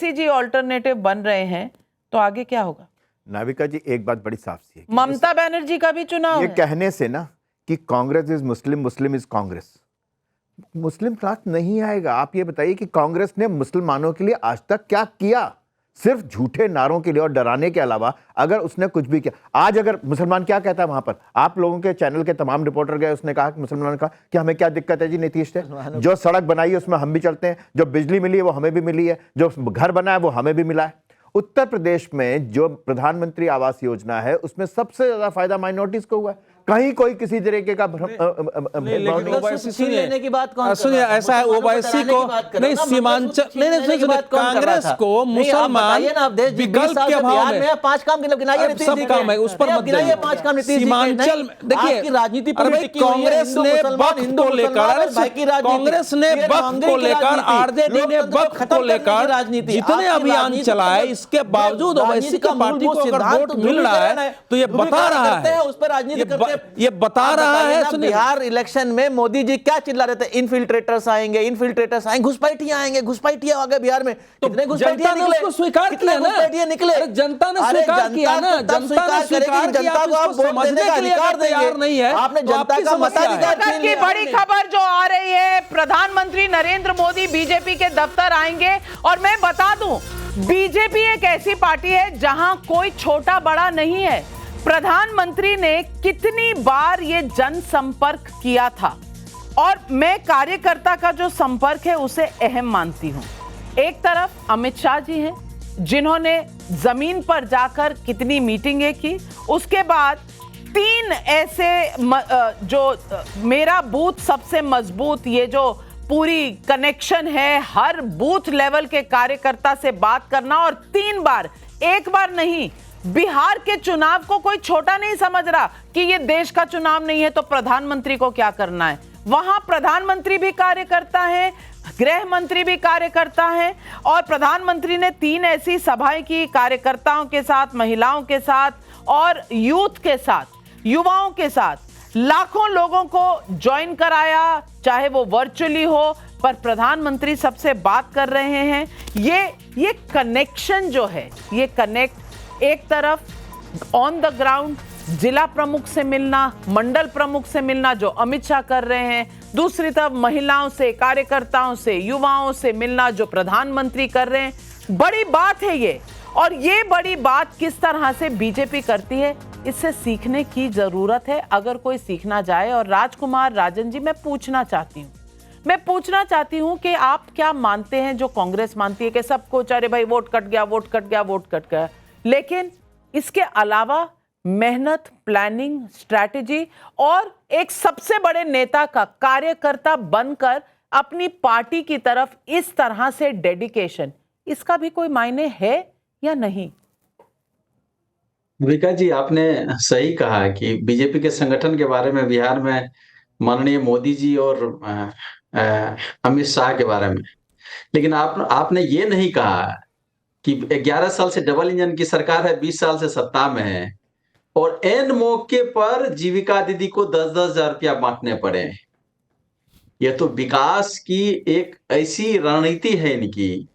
जी alternative बन रहे हैं तो आगे क्या होगा? नाविका जी, एक बात बड़ी साफ सी है, ममता बनर्जी का भी चुनाव ये है। कहने से ना कि Congress is Muslim, Muslim is Congress, मुस्लिम साथ नहीं आएगा। आप ये बताइए कि कांग्रेस ने मुसलमानों के लिए आज तक क्या किया? सिर्फ झूठे नारों के लिए और डराने के अलावा अगर उसने कुछ भी किया। आज अगर मुसलमान क्या कहता है वहां पर, आप लोगों के चैनल के तमाम रिपोर्टर गए, उसने कहा कि मुसलमान ने कहा कि हमें क्या दिक्कत है जी नीतीश से, जो सड़क बनाई है उसमें हम भी चलते हैं, जो बिजली मिली है वो हमें भी मिली है, जो घर बना है वो हमें भी मिला है। उत्तर प्रदेश में जो प्रधानमंत्री आवास योजना है उसमें सबसे ज्यादा फायदा माइनॉरिटीज को हुआ है। कहीं कोई किसी तरीके का लेने की बात कौन सुनिए, ऐसा है ओवैसी को नहीं, सीमांचल नहीं, कांग्रेस को मुसलमान विकल्प के अभाव में 5 काम गिनाइए, सब काम है उस पर मत गिनाइए 5 काम। सीमांचल देखिए, राजनीति कांग्रेस ने वक्फ को लेकर, कांग्रेस ने वक्फ को लेकर, आरजेडी ने वक्फ को लेकर जितने अभियान चलाए, इसके बावजूद ओवैसी की पार्टी को अगर वोट मिल रहा है तो ये बता रहा है, उस पर राजनीति ये बता रहा है। बिहार इलेक्शन में मोदी जी क्या चिल्ला रहे थे? इनफिल्ट्रेटर्स आएंगे, इनफिल्ट्रेटर्स आएंगे, घुसपैठियां आएंगे, घुसपैठियां आ गए बिहार में। कितने घुसपैठियां निकले? उसको स्वीकार किया ना, निकले जनता ने स्वीकार किया ना, जनता ने स्वीकार किया। जनता को आप वोट देने का अधिकार तैयार नहीं है, आपने जनता का मताधिकार छीन की लिया। बड़ी खबर जो आ रही है, प्रधानमंत्री नरेंद्र मोदी बीजेपी के दफ्तर आएंगे। और मैं बता दूं, बीजेपी एक ऐसी पार्टी है जहां कोई छोटा बड़ा नहीं है। प्रधानमंत्री ने कितनी बार ये जनसंपर्क किया था, और मैं कार्यकर्ता का जो संपर्क है उसे अहम मानती हूं। एक तरफ अमित शाह जी हैं जिन्होंने जमीन पर जाकर कितनी मीटिंगें की, उसके बाद 3 ऐसे जो मेरा बूथ सबसे मजबूत, ये जो पूरी कनेक्शन है, हर बूथ लेवल के कार्यकर्ता से बात करना, और 3 बार, एक बार नहीं, बिहार के चुनाव को कोई छोटा नहीं समझ रहा कि ये देश का चुनाव नहीं है तो प्रधानमंत्री को क्या करना है। वहां प्रधानमंत्री भी कार्यकर्ता है, गृह मंत्री भी कार्यकर्ता है, और प्रधानमंत्री ने 3 ऐसी सभाएं की कार्यकर्ताओं के साथ, महिलाओं के साथ और यूथ के साथ, युवाओं के साथ। लाखों लोगों को ज्वाइन कराया, चाहे वो वर्चुअली हो, पर प्रधानमंत्री सबसे बात कर रहे हैं। ये कनेक्शन जो है, ये कनेक्ट, एक तरफ ऑन द ग्राउंड जिला प्रमुख से मिलना, मंडल प्रमुख से मिलना जो अमित शाह कर रहे हैं, दूसरी तरफ महिलाओं से, कार्यकर्ताओं से, युवाओं से मिलना जो प्रधानमंत्री कर रहे हैं। बड़ी बात है ये, और ये बड़ी बात किस तरह से बीजेपी करती है, इससे सीखने की जरूरत है अगर कोई सीखना चाहे। और राजकुमार राजन जी, मैं पूछना चाहती हूं कि आप क्या मानते हैं जो कांग्रेस मानती है कि सब कुछ, अरे भाई वोट कट गया, वोट कट गया, वोट कट गया, लेकिन इसके अलावा मेहनत, प्लानिंग, स्ट्रैटेजी और एक सबसे बड़े नेता का कार्यकर्ता बनकर अपनी पार्टी की तरफ इस तरह से डेडिकेशन, इसका भी कोई मायने है या नहीं? विका जी, आपने सही कहा कि बीजेपी के संगठन के बारे में बिहार में माननीय मोदी जी और अमित शाह के बारे में, लेकिन आपने ये नहीं कहा कि 11 साल से डबल इंजन की सरकार है, 20 साल से सत्ता में है, और एन मौके पर जीविका दीदी को 10-10 हजार रुपया बांटने पड़े। यह तो विकास की एक ऐसी रणनीति है इनकी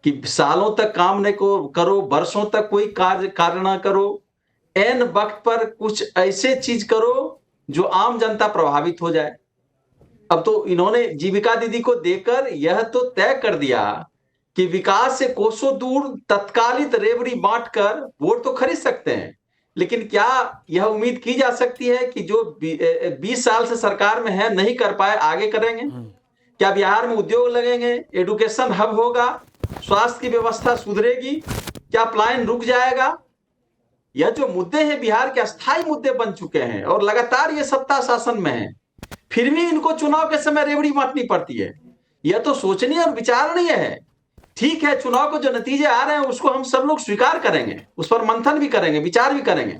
कि सालों तक काम नहीं को करो, वर्षों तक कोई कार्य ना करो, एन वक्त पर कुछ ऐसे चीज करो जो आम जनता प्रभावित हो जाए। अब तो इन्होंने जीविका दीदी को देकर यह तो तय कर दिया कि विकास से कोसों दूर तत्कालिक रेवड़ी बांटकर वोट तो खरीद सकते हैं, लेकिन क्या यह उम्मीद की जा सकती है कि जो 20 साल से सरकार में है नहीं कर पाए, आगे करेंगे? क्या बिहार में उद्योग लगेंगे, एजुकेशन हब होगा, स्वास्थ्य की व्यवस्था सुधरेगी, क्या प्लान रुक जाएगा? यह जो मुद्दे हैं बिहार के अस्थायी मुद्दे बन चुके हैं, और लगातार ये सत्ता शासन में है, फिर भी इनको चुनाव के समय रेवड़ी बांटनी पड़ती है। यह तो सोचनीय और विचारणीय है। ठीक है, चुनाव को जो नतीजे आ रहे हैं उसको हम सब लोग स्वीकार करेंगे, उस पर मंथन भी करेंगे, विचार भी करेंगे,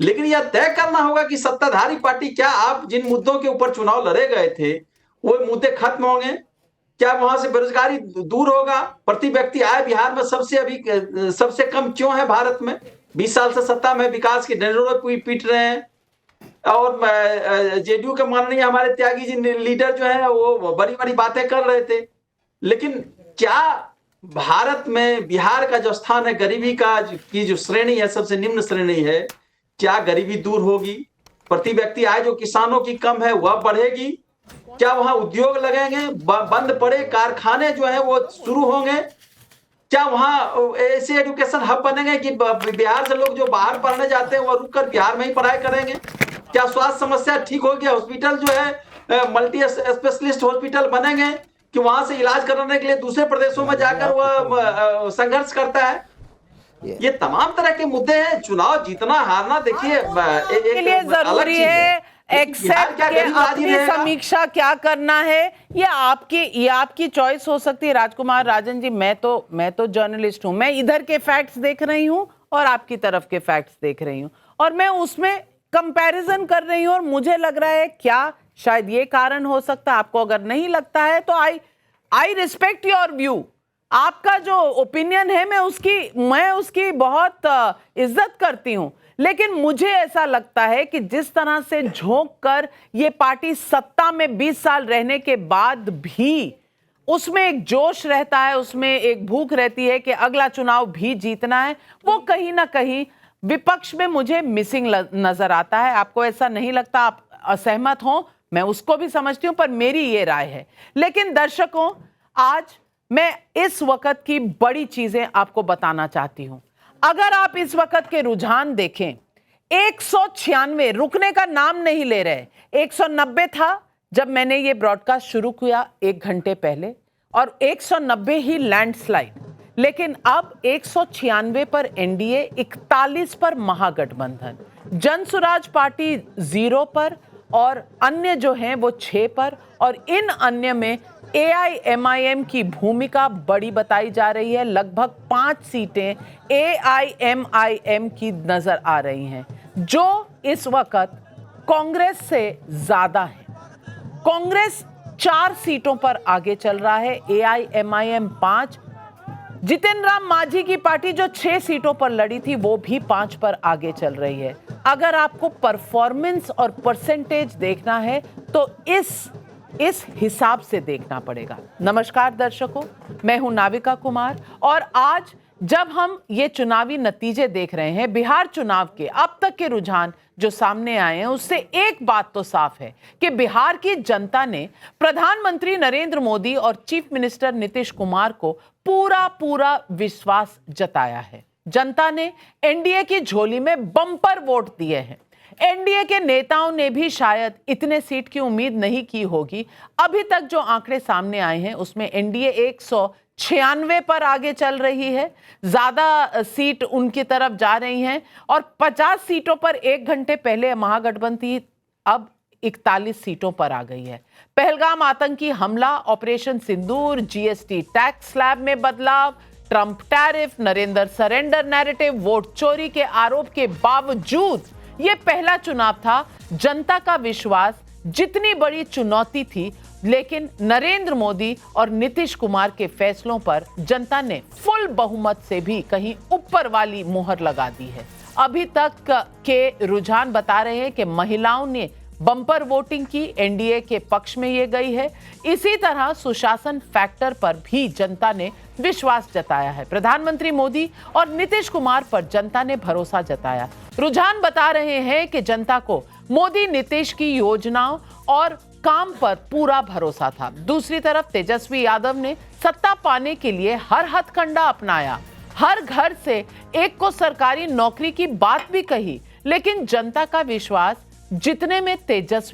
लेकिन यह तय करना होगा कि सत्ताधारी पार्टी, क्या आप जिन मुद्दों के ऊपर चुनाव लड़े गए थे वो मुद्दे खत्म होंगे? क्या वहां से बेरोजगारी दूर होगा? प्रति व्यक्ति आय बिहार में सबसे कम क्यों है भारत में? 20 साल से सत्ता में विकास की डंडोरे पीट रहे हैं, और जेडीयू के माननीय हमारे त्यागी जी लीडर जो है वो बड़ी बड़ी बातें कर रहे थे, लेकिन क्या भारत में बिहार का जो स्थान है गरीबी का की जो श्रेणी है सबसे निम्न श्रेणी है, क्या गरीबी दूर होगी? प्रति व्यक्ति आय जो किसानों की कम है वह बढ़ेगी? क्या वहां उद्योग लगेंगे? बंद पड़े कारखाने जो है वो शुरू होंगे? क्या वहां ऐसे एजुकेशन हब बनेंगे कि बिहार से लोग जो बाहर पढ़ने जाते हैं वो रुककर बिहार में ही पढ़ाई करेंगे? क्या स्वास्थ्य समस्या ठीक होगी? हॉस्पिटल जो है मल्टी स्पेशलिस्ट हॉस्पिटल बनेंगे कि वहां से इलाज कराने के लिए दूसरे प्रदेशों में जाकर वह संघर्ष करता है? ये तमाम तरह के मुद्दे हैं। चुनाव जीतना हारना देखिए के लिए जरूरी है एक्सेप्ट के अपनी समीक्षा क्या करना है, ये आपकी चॉइस हो सकती है। राजकुमार राजन जी, मैं तो जर्नलिस्ट हूं, मैं इधर के फैक्ट्स देख रही हूं और आपकी तरफ के फैक्ट्स देख रही हूं और मैं उसमें कंपैरिजन कर रही हूं और मुझे लग रहा है क्या शायद ये कारण हो सकता है। आपको अगर नहीं लगता है तो आई रिस्पेक्ट योर व्यू। आपका जो ओपिनियन है मैं उसकी बहुत इज्जत करती हूं, लेकिन मुझे ऐसा लगता है कि जिस तरह से झोंक कर ये पार्टी सत्ता में 20 साल रहने के बाद भी उसमें एक जोश रहता है, उसमें एक भूख रहती है कि अगला चुनाव भी जीतना है, वो कहीं ना कहीं विपक्ष में मुझे मिसिंग नजर आता है। आपको ऐसा नहीं लगता? आप असहमत हो, मैं उसको भी समझती हूं, पर मेरी ये राय है। लेकिन दर्शकों, आज मैं इस वक्त की बड़ी चीजें आपको बताना चाहती हूं। अगर आप इस वक्त के रुझान देखें, 196 रुकने का नाम नहीं ले रहे। 190 था जब मैंने ये ब्रॉडकास्ट शुरू किया 1 घंटे पहले, और 190 ही लैंडस्लाइड। लेकिन अब 196 पर एनडीए, 41 पर महागठबंधन, जनसुराज पार्टी 0 पर और अन्य जो हैं वो 6 पर, और इन अन्य में एआईएमआईएम की भूमिका बड़ी बताई जा रही है। लगभग 5 सीटें एआईएमआईएम की नजर आ रही हैं, जो इस वक्त कांग्रेस से ज्यादा है। कांग्रेस 4 सीटों पर आगे चल रहा है, एआईएमआईएम 5। जितिन राम मांझी की पार्टी जो 6 सीटों पर लड़ी थी वो भी 5 पर आगे चल रही है। अगर आपको परफॉर्मेंस और परसेंटेज देखना है तो इस हिसाब से देखना पड़ेगा। नमस्कार दर्शकों, मैं हूं नाविका कुमार, और आज जब हम ये चुनावी नतीजे देख रहे हैं, बिहार चुनाव के अब तक के रुझान जो सामने आए हैं, उससे एक बात तो साफ है कि बिहार की जनता ने प्रधानमंत्री नरेंद्र मोदी और चीफ मिनिस्टर नीतीश कुमार को पूरा विश्वास जताया है। जनता ने एनडीए की झोली में बम्पर वोट दिए हैं। एनडीए के नेताओं ने भी शायद इतने सीट की उम्मीद नहीं की होगी। अभी तक जो आंकड़े सामने आए हैं उसमें एनडीए 196 पर आगे चल रही है, ज्यादा सीट उनकी तरफ जा रही हैं, और 50 सीटों पर 1 घंटे पहले महागठबंधन अब 41 सीटों पर आ गई है। पहलगाम आतंकी हमला, ऑपरेशन सिंदूर, जीएसटी टैक्स स्लैब में बदलाव, Trump tariff, Narendra surrender narrative, vote चोरी के आरोप के बावजूद यह पहला चुनाव था। जनता का विश्वास जितनी बड़ी चुनौती थी, लेकिन नरेंद्र मोदी और नीतीश कुमार के फैसलों पर जनता ने फुल बहुमत से भी कहीं ऊपर वाली मोहर लगा दी है। अभी तक के रुझान बता रहे हैं कि महिलाओं ने बम्पर वोटिंग की, एनडीए के पक्ष में ये गई है। इसी तरह सुशासन फैक्टर पर भी जनता ने विश्वास जताया है। प्रधानमंत्री मोदी और नीतीश कुमार पर जनता ने भरोसा जताया। रुझान बता रहे हैं कि जनता को मोदी नीतीश की योजनाओं और काम पर पूरा भरोसा था। दूसरी तरफ तेजस्वी यादव ने सत्ता पाने के लिए हर हथकंडा अपनाया, हर घर से एक को सरकारी नौकरी की बात भी कही, लेकिन जनता का विश्वास जितने में तेजस्वी